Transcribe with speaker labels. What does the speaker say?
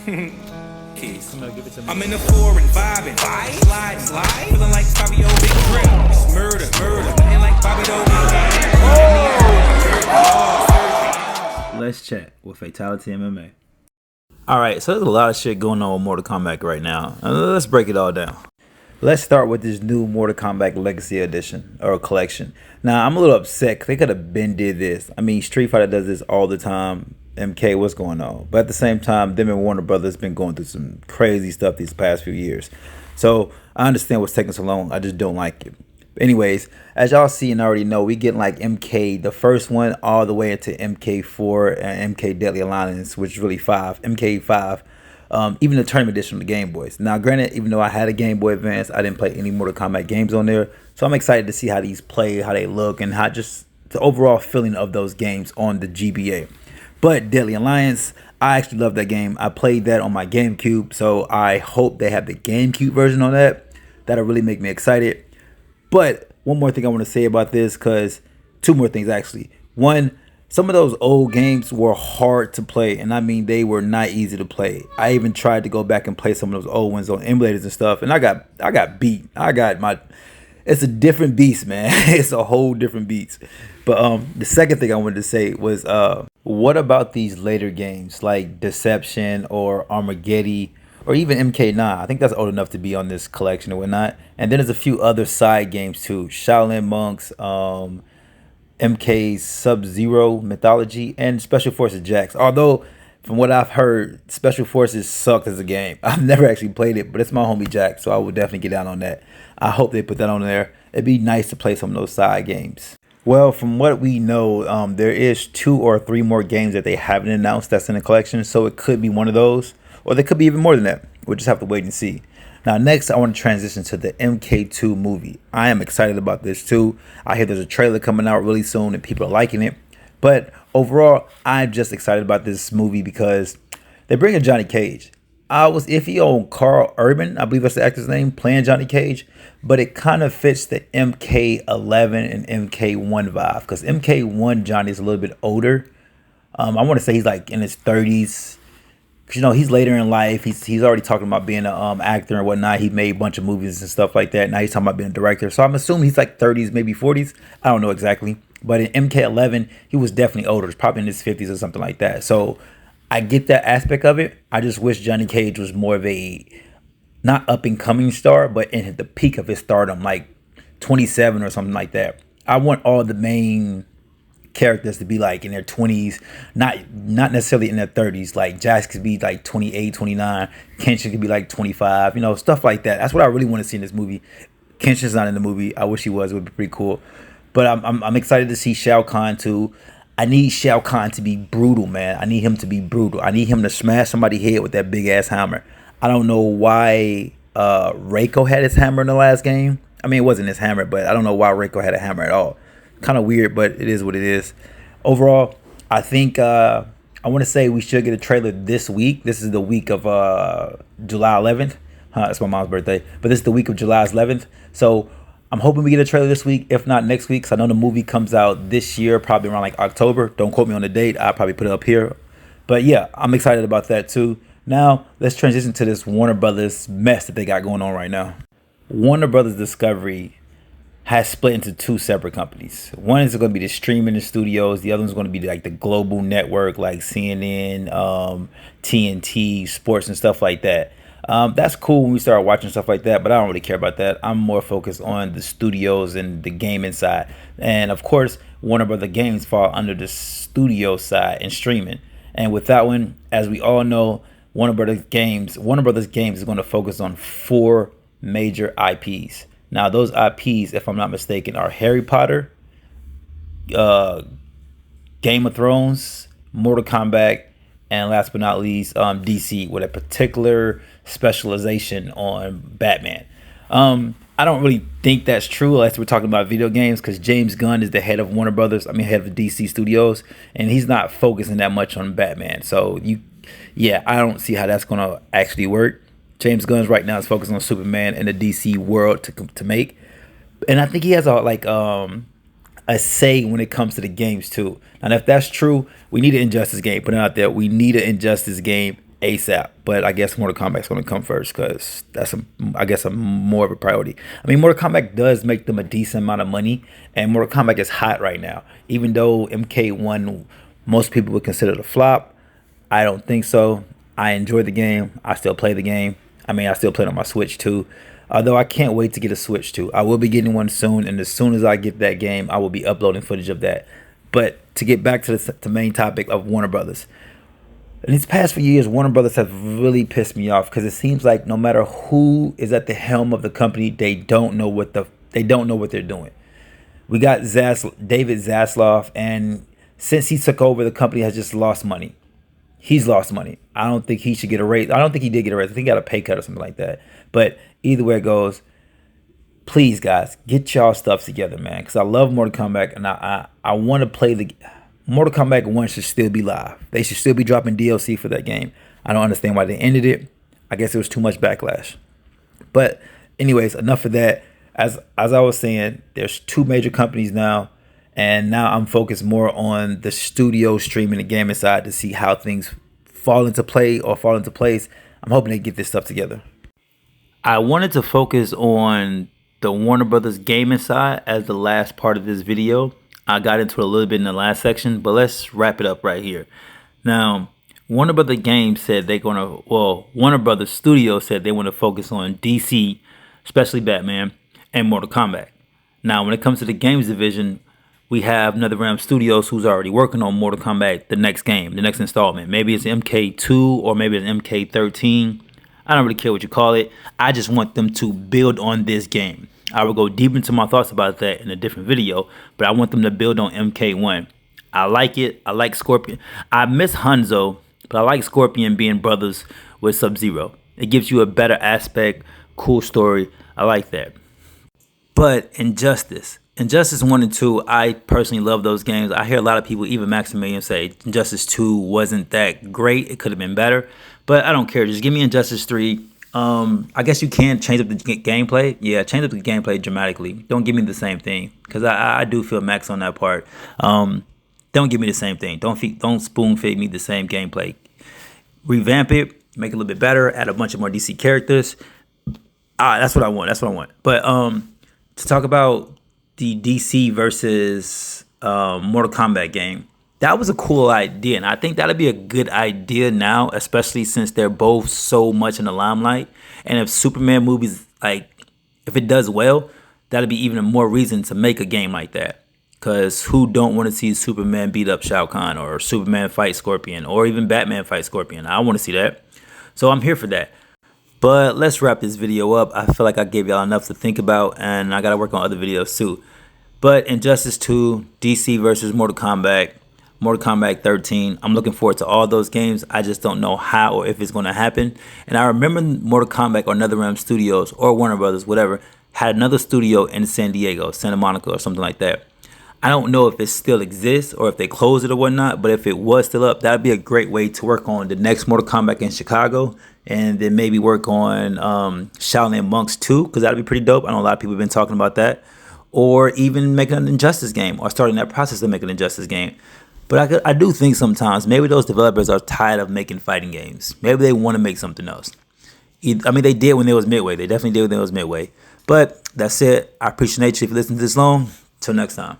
Speaker 1: Keys. I'm in the foreign vibing, slide, feeling like Fabio Big Drip. It's murder, ain't like Bobby Doe.
Speaker 2: Let's chat with Fatality MMA. All right, so there's a lot of shit going on with Mortal Kombat right now. Let's break it all down. Let's start with this new Mortal Kombat Legacy Edition or collection. Now, I'm a little upset because they could have been did this. I mean, Street Fighter does this all the time. MK, what's going on? But at the same time, them and Warner Brothers been going through some crazy stuff these past few years. So I understand what's taking so long. I just don't like it. Anyways, as y'all see and already know, we get like MK, the first one, all the way into MK4 and MK Deadly Alliance, which is really 5, MK5. Even the tournament edition on the Game Boys. Now, granted, even though I had a Game Boy Advance, I didn't play any Mortal Kombat games on there. So I'm excited to see how these play, how they look, and how just the overall feeling of those games on the GBA. But Deadly Alliance, I actually love that game. I played that on my GameCube, so I hope they have the GameCube version on that. That'll really make me excited. But one more thing I want to say about this, because two more things actually. One, some of those old games were hard to play, and I mean they were not easy to play. I even tried to go back and play some of those old ones on emulators and stuff, and I got beat. It's a different beast, man. It's a whole different beast. But the second thing I wanted to say was, what about these later games like Deception or Armageddon or even MK9? I think that's old enough to be on this collection and whatnot. And then there's a few other side games too: Shaolin Monks, MK Sub-Zero Mythology, and Special Forces Jax. Although, from what I've heard, Special Forces sucked as a game. I've never actually played it, but it's my homie Jax, so I would definitely get down on that. I hope they put that on there. It'd be nice to play some of those side games. Well, from what we know, there is 2 or 3 more games that they haven't announced that's in the collection, so it could be one of those, or there could be even more than that. We'll just have to wait and see. Now, next, I want to transition to the MK2 movie. I am excited about this too. I hear there's a trailer coming out really soon and people are liking it. But overall, I'm just excited about this movie because they're bringing Johnny Cage. I was iffy on Carl Urban, I believe that's the actor's name, playing Johnny Cage. But it kind of fits the MK11 and MK1 vibe, because MK1 Johnny is a little bit older. I want to say he's like in his 30s. You know, he's later in life. He's already talking about being an actor and whatnot. He made a bunch of movies and stuff like that. Now he's talking about being a director. So I'm assuming he's like 30s, maybe 40s. I don't know exactly. But in MK11, he was definitely older. It's probably in his 50s or something like that. So I get that aspect of it. I just wish Johnny Cage was more of a not up and coming star, but in the peak of his stardom, like 27 or something like that. I want all the main characters to be like in their 20s, not necessarily in their 30s. Like Jax could be like 28, 29. Kenshin could be like 25, you know, stuff like that. That's what I really want to see in this movie. Kenshin's not in the movie. I wish he was. It would be pretty cool. But I'm excited to see Shao Kahn too. I need Shao Kahn to be brutal, man. I need him to be brutal. I need him to smash somebody's head with that big ass hammer. I don't know why Reiko had his hammer in the last game. I mean, it wasn't his hammer, but I don't know why Reiko had a hammer at all. Kind of weird, but it is what it is. Overall, I think I want to say we should get a trailer this week. This is the week of July 11th. It's my mom's birthday, but this is the week of July 11th. So I'm hoping we get a trailer this week, if not next week, because I know the movie comes out this year, probably around like October. Don't quote me on the date. I'll probably put it up here. But yeah, I'm excited about that too. Now, let's transition to this Warner Brothers mess that they got going on right now. Warner Brothers Discovery has split into 2 separate companies. One is going to be the streaming studios. The other one's going to be like the global network, like CNN, TNT, sports, and stuff like that. That's cool when we start watching stuff like that, but I don't really care about that. I'm more focused on the studios and the gaming side. And of course, Warner Brothers Games fall under the studio side and streaming. And with that one, as we all know, Warner Brothers Games is going to focus on 4 major IPs. Now, those IPs, if I'm not mistaken, are Harry Potter, Game of Thrones, Mortal Kombat, and last but not least, DC, with a particular specialization on Batman. I don't really think that's true unless we're talking about video games, because James Gunn is the head of Warner Brothers, head of DC Studios, and he's not focusing that much on Batman. So, I don't see how that's going to actually work. James Gunn right now is focused on Superman and the DC world to make. And I think he has a say when it comes to the games too. And if that's true, we need an Injustice game. Put it out there. We need an Injustice game ASAP. But I guess Mortal Kombat's going to come first because I guess a more of a priority. I mean, Mortal Kombat does make them a decent amount of money, and Mortal Kombat is hot right now. Even though MK1, most people would consider it a flop, I don't think so. I enjoy the game. I still play the game. I mean, I still play it on my Switch too. Although I can't wait to get a Switch too. I will be getting one soon, and as soon as I get that game, I will be uploading footage of that. But to get back to the main topic of Warner Brothers. In these past few years, Warner Brothers have really pissed me off because it seems like no matter who is at the helm of the company, they don't know what they're doing. We got David Zaslav, and since he took over, the company has just lost money. He's lost money. I don't think he should get a raise. I don't think he did get a raise. I think he got a pay cut or something like that. But either way it goes, please, guys, get y'all stuff together, man. Because I love Mortal Kombat, and I want to play the Mortal Kombat 1 should still be live. They should still be dropping DLC for that game. I don't understand why they ended it. I guess it was too much backlash. But anyways, enough of that. As I was saying, there's two major companies now, and now I'm focused more on the studio streaming the gaming side to see how things fall into place. I'm hoping they get this stuff together. I wanted to focus on the Warner Brothers gaming side as the last part of this video. I got into it a little bit in the last section, but let's wrap it up right here. Now, Warner Brothers Games said Warner Brothers Studios said they want to focus on DC, especially Batman, and Mortal Kombat. Now, when it comes to the games division, we have NetherRealm Studios who's already working on Mortal Kombat, the next game, the next installment. Maybe it's MK2 or maybe it's MK13. I don't really care what you call it. I just want them to build on this game. I will go deep into my thoughts about that in a different video, but I want them to build on MK1. I like it. I like Scorpion. I miss Hanzo, but I like Scorpion being brothers with Sub-Zero. It gives you a better aspect, cool story. I like that. But Injustice 1 and 2, I personally love those games. I hear a lot of people, even Maximilian, say Injustice 2 wasn't that great. It could have been better, but I don't care. Just give me Injustice 3. I guess you can change up the gameplay. Yeah, change up the gameplay dramatically. Don't give me the same thing, because I do feel Max on that part. Don't give me the same thing. Don't spoon feed me the same gameplay. Revamp it, make it a little bit better, add a bunch of more DC characters. That's what I want. But to talk about the DC versus Mortal Kombat game, that was a cool idea, and I think that'll be a good idea now, especially since they're both so much in the limelight. And if Superman movies, if it does well, that'll be even more reason to make a game like that. Because who don't want to see Superman beat up Shao Kahn, or Superman fight Scorpion, or even Batman fight Scorpion? I want to see that. So I'm here for that. But let's wrap this video up. I feel like I gave y'all enough to think about, and I got to work on other videos too. But Injustice 2, DC versus Mortal Kombat, Mortal Kombat 13. I'm looking forward to all those games. I just don't know how or if it's going to happen. And I remember Mortal Kombat or NetherRealm Studios or Warner Brothers, whatever, had another studio in San Diego, Santa Monica or something like that. I don't know if it still exists or if they closed it or whatnot, but if it was still up, that'd be a great way to work on the next Mortal Kombat in Chicago, and then maybe work on Shaolin Monks 2, because that'd be pretty dope. I know a lot of people have been talking about that. Or even making an Injustice game, or starting that process of making an Injustice game. But I do think sometimes maybe those developers are tired of making fighting games. Maybe they want to make something else. I mean, they did when they was Midway. They definitely did when they was Midway. But that's it. I appreciate you if you listened to this long. Till next time.